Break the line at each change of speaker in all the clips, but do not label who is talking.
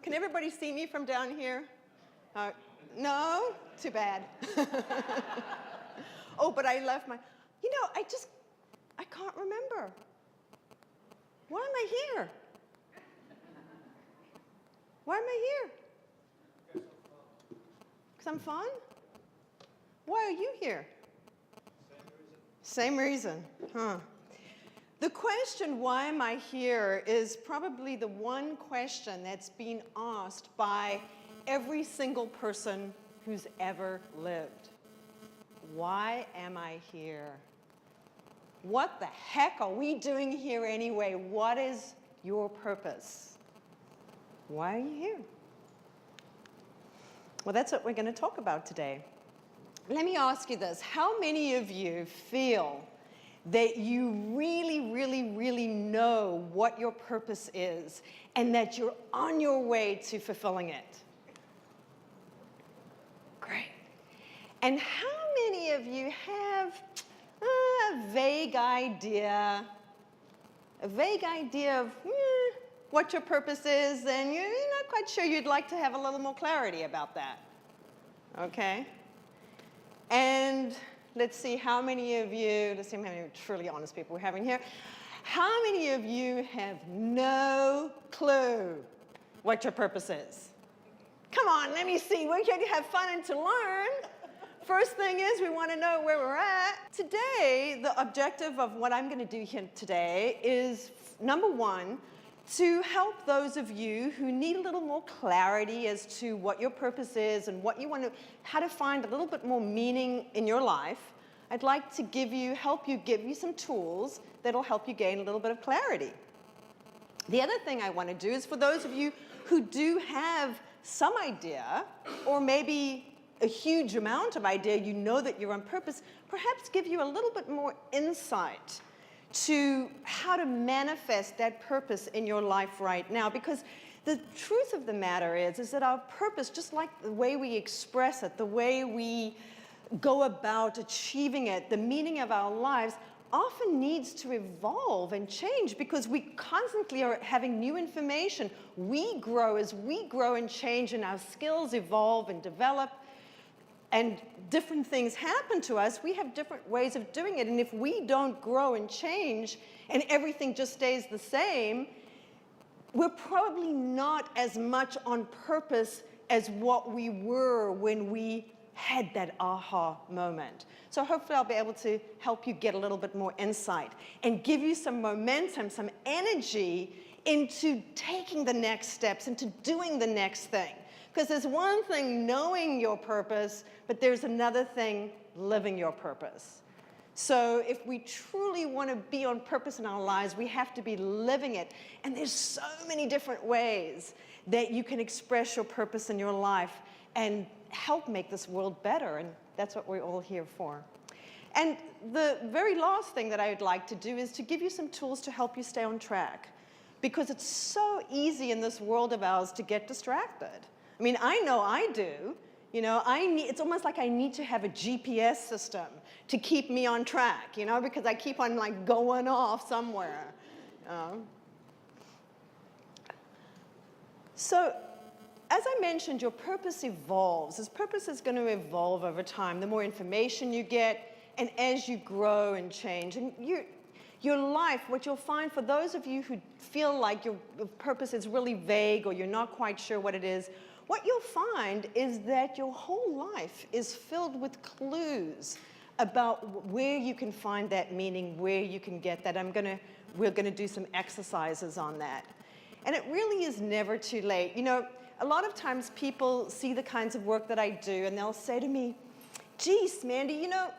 Can everybody see me from down here? No? Too bad. Oh, but I left my, I can't remember. Why am I here? Why am I here? Because I'm fun? Why are you here? Same reason, huh? The question, why am I here, is probably the one question that's been asked by every single person who's ever lived. Why am I here? What the heck are we doing here anyway? What is your purpose? Why are you here? Well, that's what we're going to talk about today. Let me ask you this. How many of you feel that you really, really, really know what your purpose is and that you're on your way to fulfilling it? Great. And how many of you have a vague idea of what your purpose is, and you're not quite sure, you'd like to have a little more clarity about that? Okay? And let's see how many of you, let's see how many truly honest people we're having here. How many of you have no clue what your purpose is? Come on, let me see. We're here to have fun and to learn. First thing is we want to know where we're at. Today, the objective of what I'm going to do here today is, number one, to help those of you who need a little more clarity as to what your purpose is and what you want to, how to find a little bit more meaning in your life. I'd like to give you some tools that'll help you gain a little bit of clarity. The other thing I want to do is for those of you who do have some idea, or maybe a huge amount of idea, you know that you're on purpose, perhaps give you a little bit more insight to how to manifest that purpose in your life right now. Because the truth of the matter is that our purpose, just like the way we express it, the way we go about achieving it, the meaning of our lives, often needs to evolve and change because we constantly are having new information. We grow as we grow and change, and our skills evolve and develop, and different things happen to us. We have different ways of doing it, and if we don't grow and change and everything just stays the same, we're probably not as much on purpose as what we were when we had that aha moment. So hopefully I'll be able to help you get a little bit more insight and give you some momentum, some energy into taking the next steps, into doing the next thing. Because there's one thing knowing your purpose, but there's another thing living your purpose. So if we truly want to be on purpose in our lives, we have to be living it. And there's so many different ways that you can express your purpose in your life and help make this world better. And that's what we're all here for. And the very last thing that I would like to do is to give you some tools to help you stay on track. Because it's so easy in this world of ours to get distracted. I mean, I know I do. You know, it's almost like I need to have a GPS system to keep me on track, you know, because I keep on like going off somewhere. So, as I mentioned, your purpose evolves. This purpose is going to evolve over time. The more information you get, and as you grow and change, and your life, what you'll find for those of you who feel like your purpose is really vague or you're not quite sure what it is, what you'll find is that your whole life is filled with clues about where you can find that meaning, where you can get that. We're gonna do some exercises on that. And it really is never too late. You know, a lot of times people see the kinds of work that I do and they'll say to me, geez, Mandy, you know,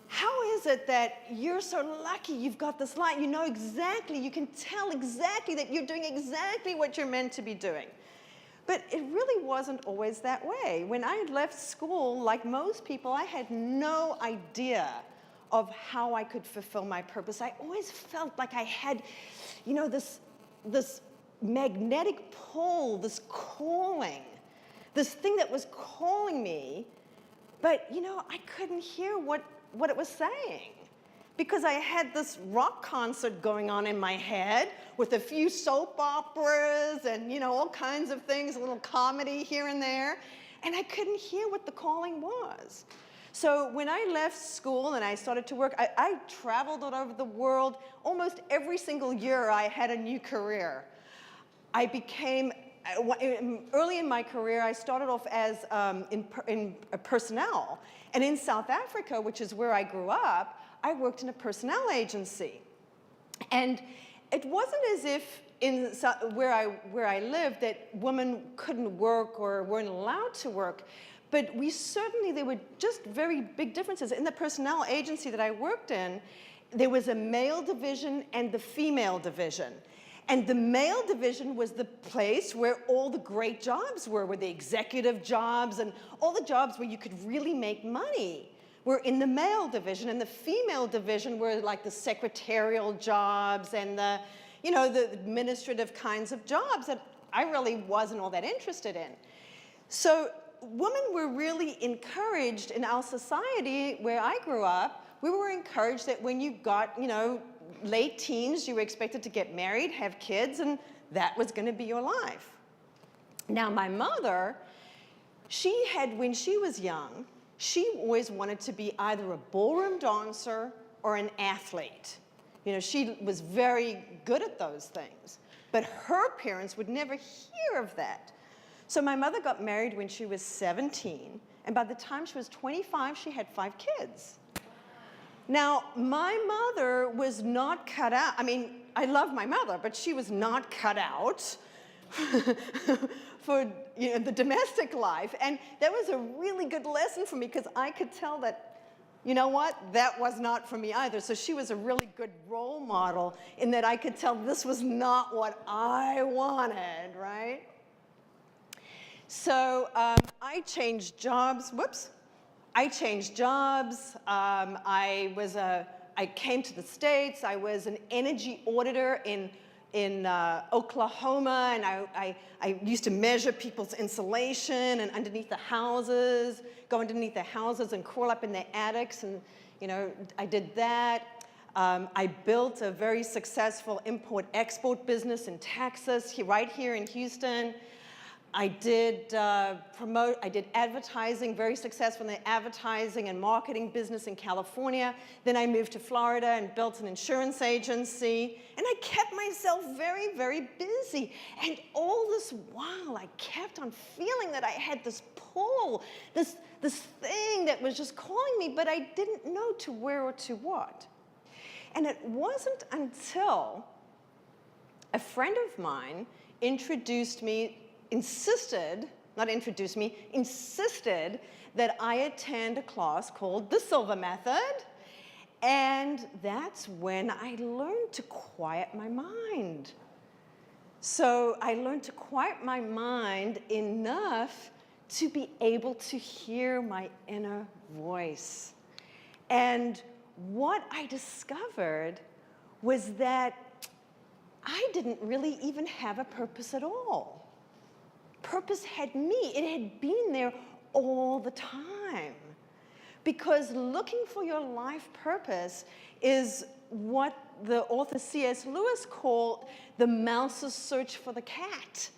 how is it that you're so lucky you've got this light? You know exactly, you can tell exactly that you're doing exactly what you're meant to be doing. But it really wasn't always that way. When I had left school, like most people, I had no idea of how I could fulfill my purpose. I always felt like I had, you know, this magnetic pull, this calling, this thing that was calling me, but, you know, I couldn't hear what it was saying. because I had this rock concert going on in my head with a few soap operas and, you know, all kinds of things, a little comedy here and there, and I couldn't hear what the calling was. So when I left school and I started to work, I traveled all over the world. Almost every single year I had a new career. I became, early in my career, I started off as in personnel. And in South Africa, which is where I grew up, I worked in a personnel agency. And it wasn't as if where I lived that women couldn't work or weren't allowed to work. But there were just very big differences. In the personnel agency that I worked in, there was a male division and the female division. And the male division was the place where all the great jobs were the executive jobs and all the jobs where you could really make money were in the male division. And the female division were like the secretarial jobs and the, you know, the administrative kinds of jobs that I really wasn't all that interested in. So women were really encouraged in our society where I grew up. We were encouraged that when you got, you know, late teens, you were expected to get married, have kids, and that was going to be your life. Now, my mother, when she was young, she always wanted to be either a ballroom dancer or an athlete. You know, she was very good at those things, but her parents would never hear of that. So my mother got married when she was 17, and by the time she was 25, she had 5 kids. Now, my mother was not cut out. I mean, I love my mother, but she was not cut out for, you know, the domestic life. And that was a really good lesson for me because I could tell that, you know what, that was not for me either. So she was a really good role model in that I could tell this was not what I wanted, right? So I changed jobs. Whoops. I changed jobs. I came to the States. I was an energy auditor in Oklahoma, and I used to measure people's insulation and underneath the houses, go underneath the houses and crawl up in their attics, and you know, I did that. I built a very successful import-export business in Texas, right here in Houston. I did advertising, very successful in the advertising and marketing business in California. Then I moved to Florida and built an insurance agency. And I kept myself very, very busy. And all this while, I kept on feeling that I had this pull, this thing that was just calling me, but I didn't know to where or to what. And it wasn't until a friend of mine insisted that I attend a class called the Silva method. And that's when I learned to quiet my mind. So I learned to quiet my mind enough to be able to hear my inner voice. And what I discovered was that I didn't really even have a purpose at all. Purpose had me. It had been there all the time. Because looking for your life purpose is what the author C.S. Lewis called the mouse's search for the cat.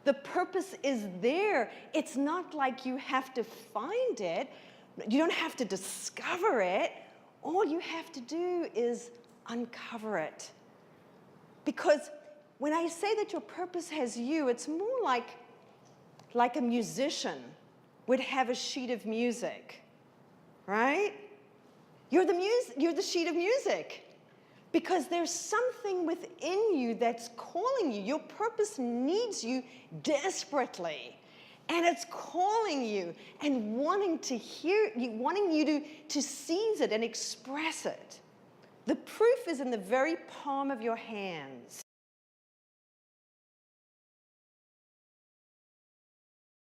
The purpose is there. It's not like you have to find it. You don't have to discover it. All you have to do is uncover it. Because when I say that your purpose has you, it's more like a musician would have a sheet of music, right? You're the sheet of music because there's something within you that's calling you. Your purpose needs you desperately, and it's calling you and wanting you to seize it and express it. The proof is in the very palm of your hands.